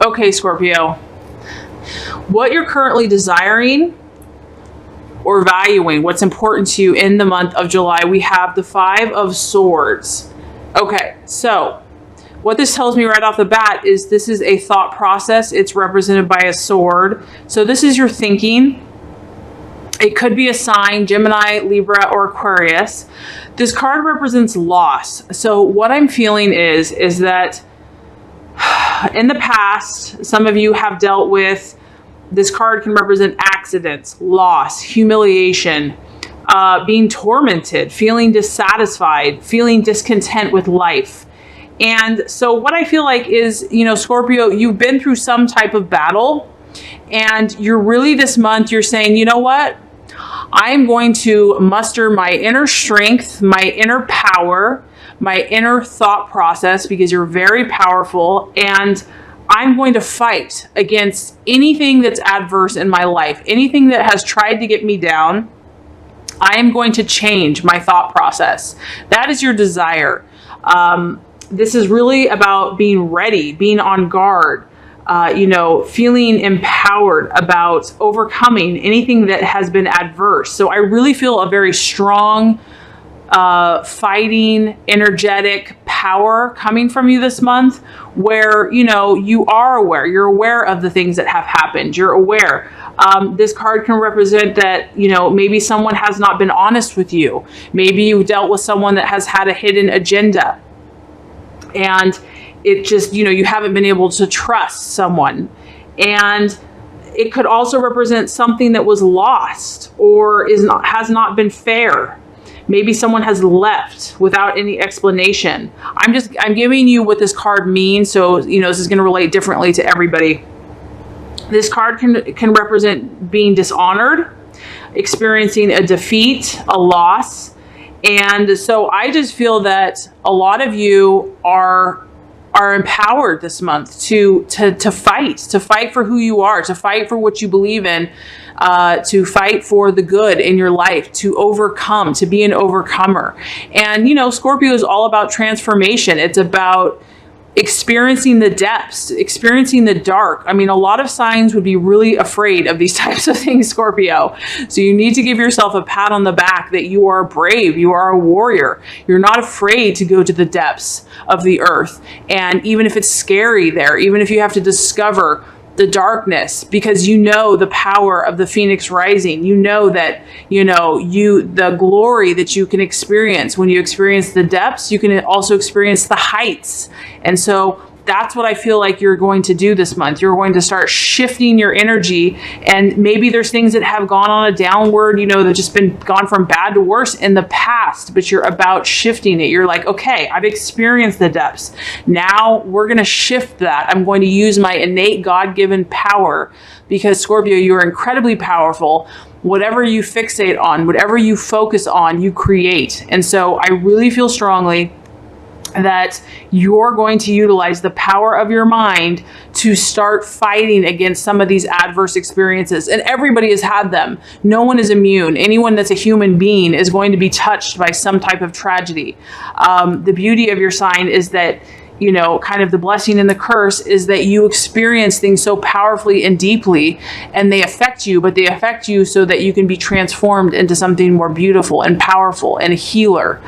Okay, Scorpio, what you're currently desiring or valuing, what's important to you in the month of July, we have the Five of Swords. Okay, so what this tells me right off the bat is this is a thought process. It's represented by a sword. So this is your thinking. It could be a sign, Gemini, Libra, or Aquarius. This card represents loss. So what I'm feeling is that in the past, some of you have dealt with, this card can represent accidents, loss, humiliation, being tormented, feeling dissatisfied, feeling discontent with life. And so what I feel like is, you know, Scorpio, you've been through some type of battle, and you're really, this month, you're saying, you know what? I'm going to muster my inner strength, my inner power, my inner thought process, because you're very powerful, and I'm going to fight against anything that's adverse in my life, anything that has tried to get me down. I am going to change my thought process. That is your desire. This is really about being ready, being on guard, you know, feeling empowered about overcoming anything that has been adverse. So I really feel a very strong, fighting, energetic power coming from you this month, where, you know, you are aware, you're aware of the things that have happened. You're aware. This card can represent that, you know, maybe someone has not been honest with you. Maybe you dealt with someone that has had a hidden agenda, and it just, you know, you haven't been able to trust someone. And it could also represent something that was lost or has not been fair. Maybe someone has left without any explanation. I'm giving you what this card means. So, you know, this is going to relate differently to everybody. This card can represent being dishonored, experiencing a defeat, a loss. And so I just feel that a lot of you are empowered this month to fight for who you are, to fight for what you believe in, to fight for the good in your life, to overcome, to be an overcomer. And, you know, Scorpio is all about transformation. It's about experiencing the depths, experiencing the dark. I mean, a lot of signs would be really afraid of these types of things, Scorpio. So you need to give yourself a pat on the back that you are brave, you are a warrior. You're not afraid to go to the depths of the earth. And even if it's scary there, even if you have to discover the darkness, because you know the power of the phoenix rising, you know that, you know, the glory that you can experience when you experience the depths, you can also experience the heights. And so that's what I feel like you're going to do this month. You're going to start shifting your energy, and maybe there's things that have gone on a downward, you know, that just been gone from bad to worse in the past, but you're about shifting it. You're like, okay, I've experienced the depths. Now we're going to shift that. I'm going to use my innate God-given power, because Scorpio, you are incredibly powerful. Whatever you fixate on, whatever you focus on, you create. And so I really feel strongly that you're going to utilize the power of your mind to start fighting against some of these adverse experiences. And everybody has had them. No one is immune. Anyone that's a human being is going to be touched by some type of tragedy. The beauty of your sign is that, you know, kind of the blessing and the curse is that you experience things so powerfully and deeply, and they affect you, but they affect you so that you can be transformed into something more beautiful and powerful and a healer.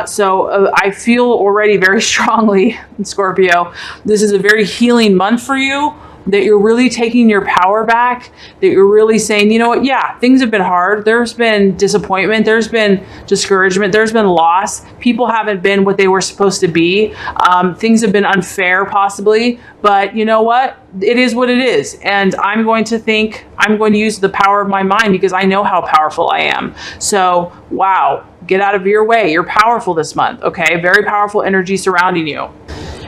So I feel already very strongly, Scorpio, this is a very healing month for you, that you're really taking your power back, that you're really saying, you know what, yeah, things have been hard. There's been disappointment. There's been discouragement. There's been loss. People haven't been what they were supposed to be. Things have been unfair possibly, but you know what? It is what it is. And I'm going to use the power of my mind, because I know how powerful I am. So, wow, get out of your way. You're powerful this month. Okay. Very powerful energy surrounding you.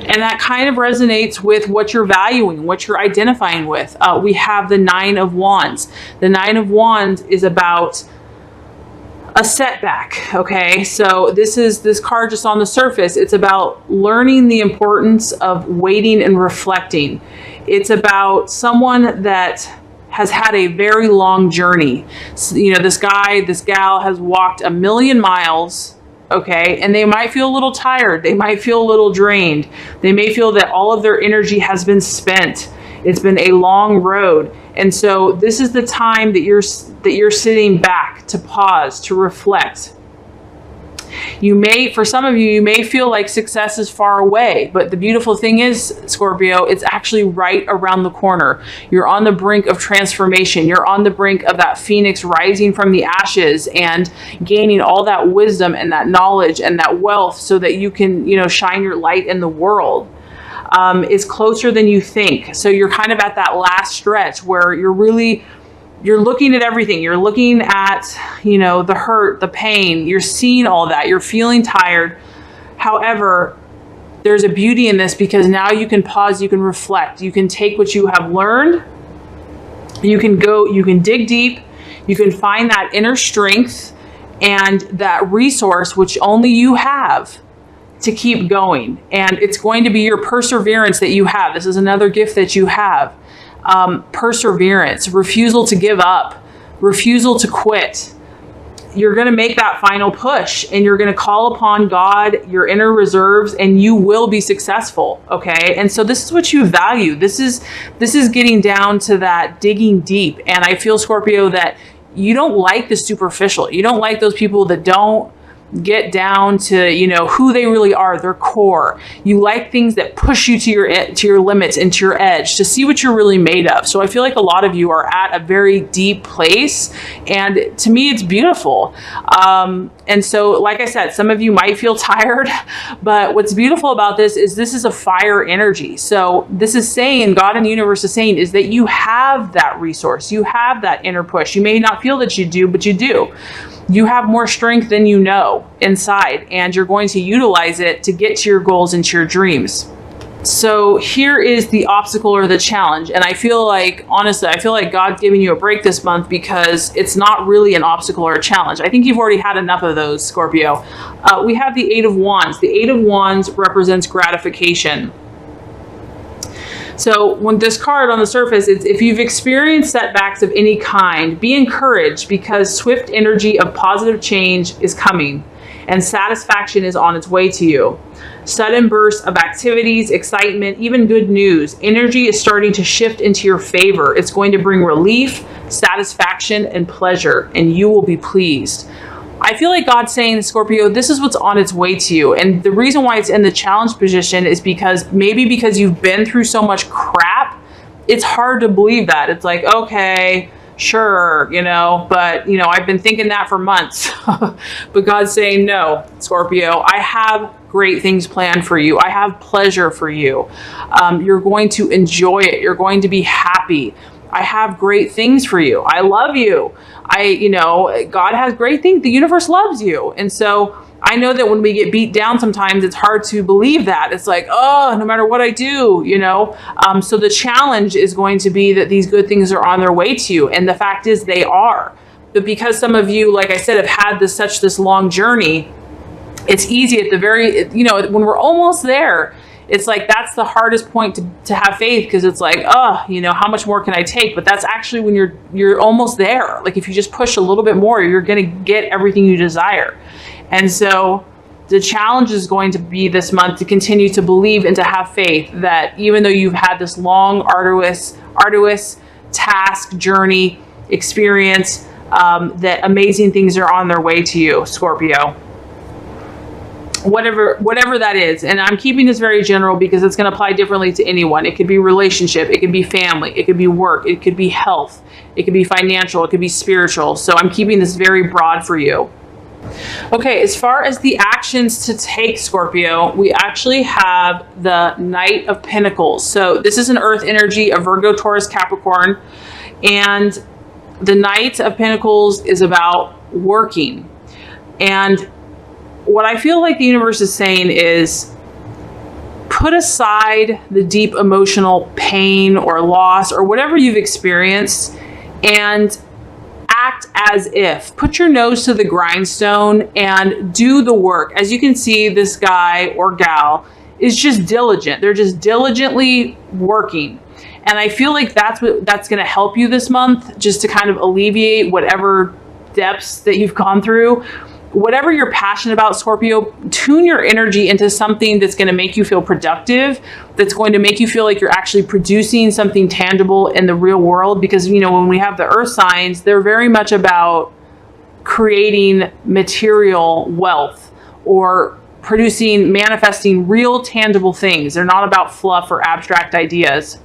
And that kind of resonates with what you're valuing, what you're identifying with. We have the Nine of Wands. The Nine of Wands is about a setback. Okay. So this card just on the surface, it's about learning the importance of waiting and reflecting. It's about someone that has had a very long journey. So, you know, this guy, this gal has walked 1,000,000 miles. okay? And they might feel a little tired. They might feel a little drained. They may feel that all of their energy has been spent. It's been a long road. And so this is the time that you're sitting back to pause, to reflect. You may, for some of you, you may feel like success is far away, but the beautiful thing is, Scorpio, it's actually right around the corner. You're on the brink of transformation. You're on the brink of that phoenix rising from the ashes and gaining all that wisdom and that knowledge and that wealth so that you can, you know, shine your light in the world. Is closer than you think. So you're kind of at that last stretch where you're looking at everything. You're looking at, you know, the hurt, the pain. You're seeing all that. You're feeling tired. However, there's a beauty in this because now you can pause, you can reflect, you can take what you have learned. You can go, you can dig deep, you can find that inner strength and that resource which only you have to keep going. And it's going to be your perseverance that you have. This is another gift that you have. Perseverance, refusal to give up, refusal to quit. You're going to make that final push and you're going to call upon God, your inner reserves, and you will be successful. Okay. And so this is what you value. This is getting down to that digging deep. And I feel, Scorpio, that you don't like the superficial. You don't like those people that don't get down to, you know, who they really are, their core. You like things that push you to your limits and to your edge to see what you're really made of. So I feel like a lot of you are at a very deep place, and to me it's beautiful. And so, like I said, some of you might feel tired, but what's beautiful about this is a fire energy. So this is saying, God and the universe is saying, is that you have that resource, you have that inner push. You may not feel that you do, but you do. You have more strength than you know inside, and you're going to utilize it to get to your goals and to your dreams. So here is the obstacle or the challenge. And I feel like, honestly, I feel like God's giving you a break this month because it's not really an obstacle or a challenge. I think you've already had enough of those, Scorpio. We have the Eight of Wands. The Eight of Wands represents gratification. So when this card on the surface, it's if you've experienced setbacks of any kind, be encouraged because swift energy of positive change is coming and satisfaction is on its way to you. Sudden bursts of activities, excitement, even good news. Energy is starting to shift into your favor. It's going to bring relief, satisfaction, and pleasure, and you will be pleased. I feel like God's saying, Scorpio, this is what's on its way to you. And the reason why it's in the challenge position is because you've been through so much crap, it's hard to believe that. It's like, okay, sure, you know, but, you know, I've been thinking that for months. But God's saying, no, Scorpio, I have great things planned for you. I have pleasure for you. You're going to enjoy it. You're going to be happy. I have great things for you. I love you. God has great things. The universe loves you. And so I know that when we get beat down, sometimes it's hard to believe that. It's like, oh, no matter what I do, you know. So the challenge is going to be that these good things are on their way to you. And the fact is they are. But because some of you, like I said, have had this long journey, it's easy at the very, when we're almost there, it's like, that's the hardest point to have faith, because it's like, oh, how much more can I take? But that's actually when you're almost there. Like if you just push a little bit more, you're going to get everything you desire. And so the challenge is going to be this month to continue to believe and to have faith that even though you've had this long, arduous task, journey, experience, that amazing things are on their way to you, Scorpio. Whatever that is. And I'm keeping this very general because it's going to apply differently to anyone. It could be relationship, it could be family, it could be work, it could be health, it could be financial, it could be spiritual. So I'm keeping this very broad for you. Okay, as far as the actions to take, Scorpio, we actually have the Knight of Pentacles. So this is an earth energy, a Virgo, Taurus, Capricorn. And the Knight of Pentacles is about working. And what I feel like the universe is saying is put aside the deep emotional pain or loss or whatever you've experienced and act as if. Put your nose to the grindstone and do the work. As you can see, this guy or gal is just diligent. They're just diligently working. And I feel like that's going to help you this month, just to kind of alleviate whatever depths that you've gone through. whatever you're passionate about, Scorpio, tune your energy into something that's going to make you feel productive, that's going to make you feel like you're actually producing something tangible in the real world. Because, you know, when we have the earth signs, they're very much about creating material wealth or producing, manifesting real tangible things. They're not about fluff or abstract ideas.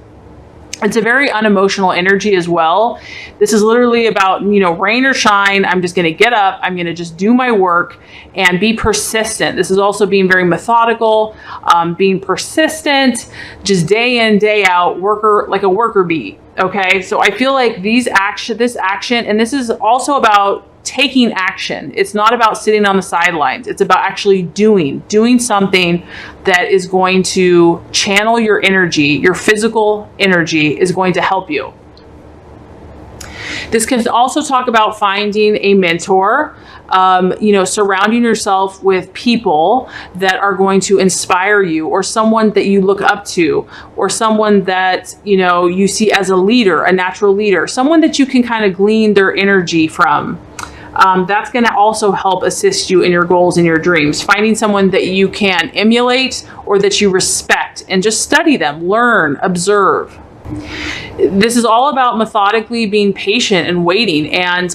It's a very unemotional energy as well. This is literally about, you know, rain or shine. I'm just going to get up. I'm going to just do my work and be persistent. This is also being very methodical, being persistent, just day in, day out, like a worker bee. Okay. So I feel like this action, and this is also about taking action. It's not about sitting on the sidelines. It's about actually doing something that is going to channel your energy. Your physical energy is going to help you. This can also talk about finding a mentor, you know, surrounding yourself with people that are going to inspire you, or someone that you look up to, or someone that, you know, you see as a leader, a natural leader, someone that you can kind of glean their energy from. That's going to also help assist you in your goals and your dreams. Finding someone that you can emulate or that you respect, and just study them, learn, observe. This is all about methodically being patient and waiting. And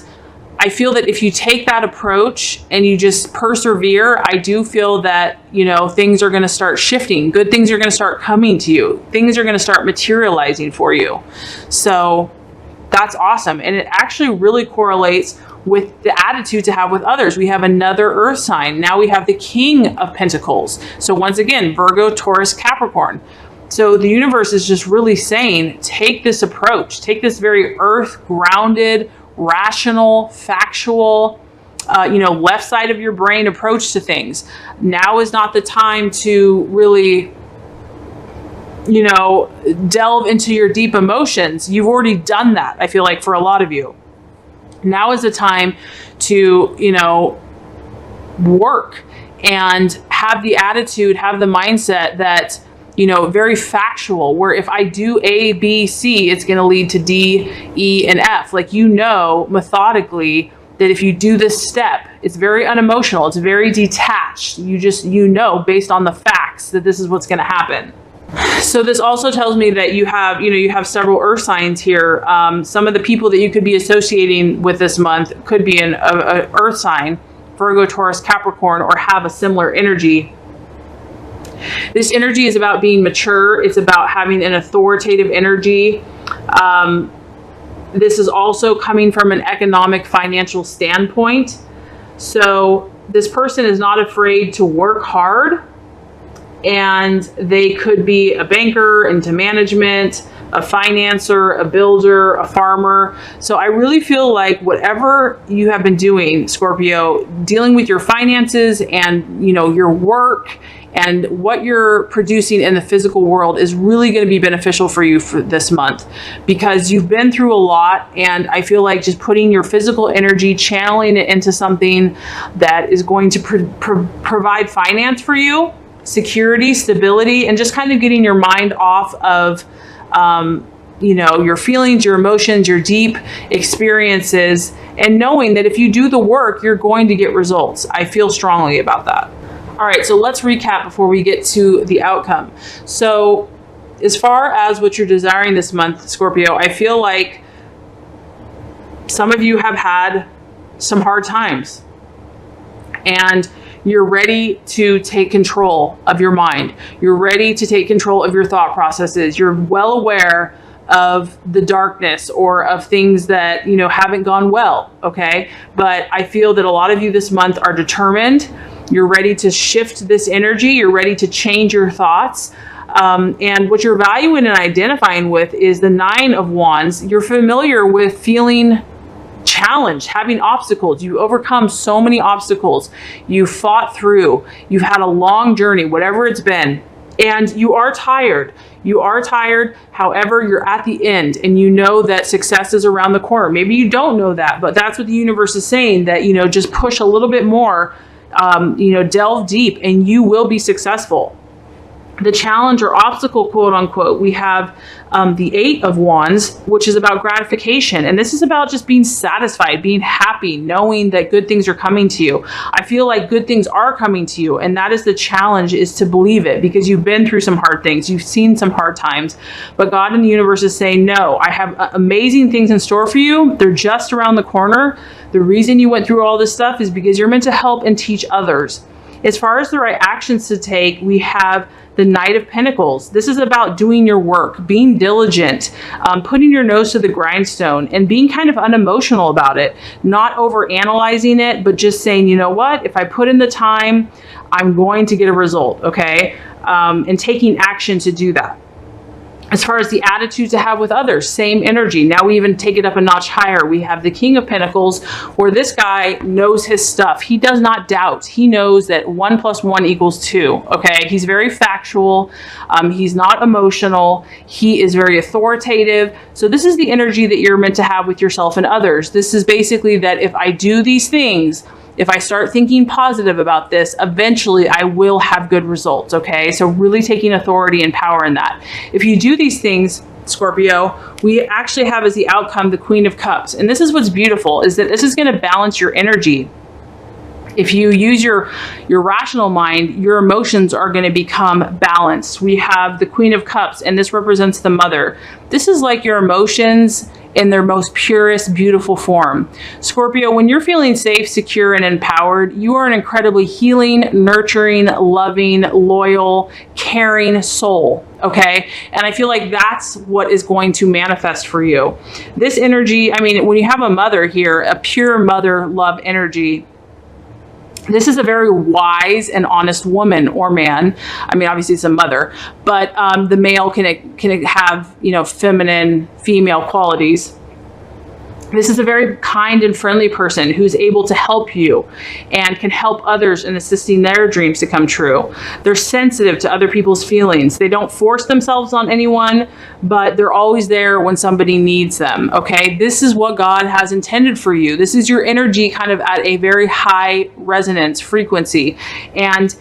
I feel that if you take that approach and you just persevere, I do feel that, you know, things are going to start shifting. Good things are going to start coming to you. Things are going to start materializing for you. So that's awesome. And it actually really correlates with the attitude to have with others. We have another earth sign. Now we have the King of Pentacles. So once again, Virgo, Taurus, Capricorn. So the universe is just really saying, take this approach, take this very earth grounded, rational, factual, you know, left side of your brain approach to things. Now is not the time to really, you know, delve into your deep emotions. You've already done that, I feel like, for a lot of you. Now is the time to, you know, work and have the attitude, have the mindset that, you know, very factual, where if I do A, B, C, it's going to lead to D, E, and F. Like, you know, methodically, that if you do this step, it's very unemotional. It's very detached. You know, based on the facts, that this is what's going to happen. So this also tells me that you have several earth signs here. Some of the people that you could be associating with this month could be an earth sign, Virgo, Taurus, Capricorn, or have a similar energy. This energy is about being mature. It's about having an authoritative energy. This is also coming from an economic, financial standpoint. So this person is not afraid to work hard. And they could be a banker, into management, a financer, a builder, a farmer. So I really feel like whatever you have been doing, Scorpio, dealing with your finances and, you know, your work and what you're producing in the physical world is really going to be beneficial for you for this month, because you've been through a lot. And I feel like just putting your physical energy, channeling it into something that is going to provide finance for you, security, stability, and just kind of getting your mind off of, you know, your feelings, your emotions, your deep experiences, and knowing that if you do the work, you're going to get results. I feel strongly about that. All right, so let's recap before we get to the outcome. So as far as what you're desiring this month, Scorpio, I feel like some of you have had some hard times, and you're ready to take control of your mind. You're ready to take control of your thought processes. You're well aware of the darkness or of things that, you know, haven't gone well. Okay. But I feel that a lot of you this month are determined. You're ready to shift this energy. You're ready to change your thoughts. And what you're valuing and identifying with is the 9 of Wands. You're familiar with feeling challenged, having obstacles. You overcome so many obstacles. You fought through. You've had a long journey, whatever it's been, and you are tired. You are tired. However, you're at the end, and you know that success is around the corner. Maybe you don't know that, but that's what the universe is saying, that, you know, just push a little bit more, you know, delve deep, and you will be successful. the challenge or obstacle, quote unquote, we have the 8 of Wands, which is about gratification. And this is about just being satisfied, being happy, knowing that good things are coming to you. I feel like good things are coming to you. And that is the challenge, is to believe it, because you've been through some hard things. You've seen some hard times. But God in the universe is saying, no, I have amazing things in store for you. They're just around the corner. The reason you went through all this stuff is because you're meant to help and teach others. As far as the right actions to take, we have the Knight of Pentacles. This is about doing your work, being diligent, putting your nose to the grindstone, and being kind of unemotional about it, not over analyzing it, but just saying, you know what, if I put in the time, I'm going to get a result, okay? And taking action to do that. As far as the attitude to have with others, same energy. Now we even take it up a notch higher. We have the King of Pentacles, where this guy knows his stuff. He does not doubt. He knows that 1 + 1 = 2. Okay, he's very factual. He's not emotional. He is very authoritative. So this is the energy that you're meant to have with yourself and others. This is basically that if I do these things, if I start thinking positive about this, eventually I will have good results, okay? So really taking authority and power in that. If you do these things, Scorpio, we actually have as the outcome the Queen of Cups. And this is what's beautiful, is that this is going to balance your energy. If you use your rational mind, your emotions are going to become balanced. We have the Queen of Cups, and this represents the mother. This is like your emotions in their most purest, beautiful form. Scorpio, when you're feeling safe, secure, and empowered, you are an incredibly healing, nurturing, loving, loyal, caring soul, okay? And I feel like that's what is going to manifest for you. This energy, I mean, when you have a mother here, a pure mother love energy, this is a very wise and honest woman or man. I mean, obviously it's a mother, but the male can have, you know, feminine, female qualities. This is a very kind and friendly person who's able to help you and can help others in assisting their dreams to come true. They're sensitive to other people's feelings. They don't force themselves on anyone, but they're always there when somebody needs them, okay? This is what God has intended for you. This is your energy kind of at a very high resonance frequency. And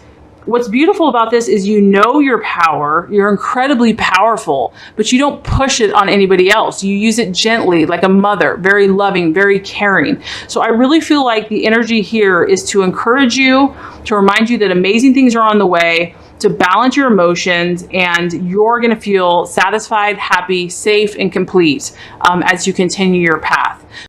what's beautiful about this is you know your power, you're incredibly powerful, but you don't push it on anybody else. You use it gently, like a mother, very loving, very caring. So I really feel like the energy here is to encourage you, to remind you that amazing things are on the way, to balance your emotions, and you're going to feel satisfied, happy, safe, and complete as you continue your path.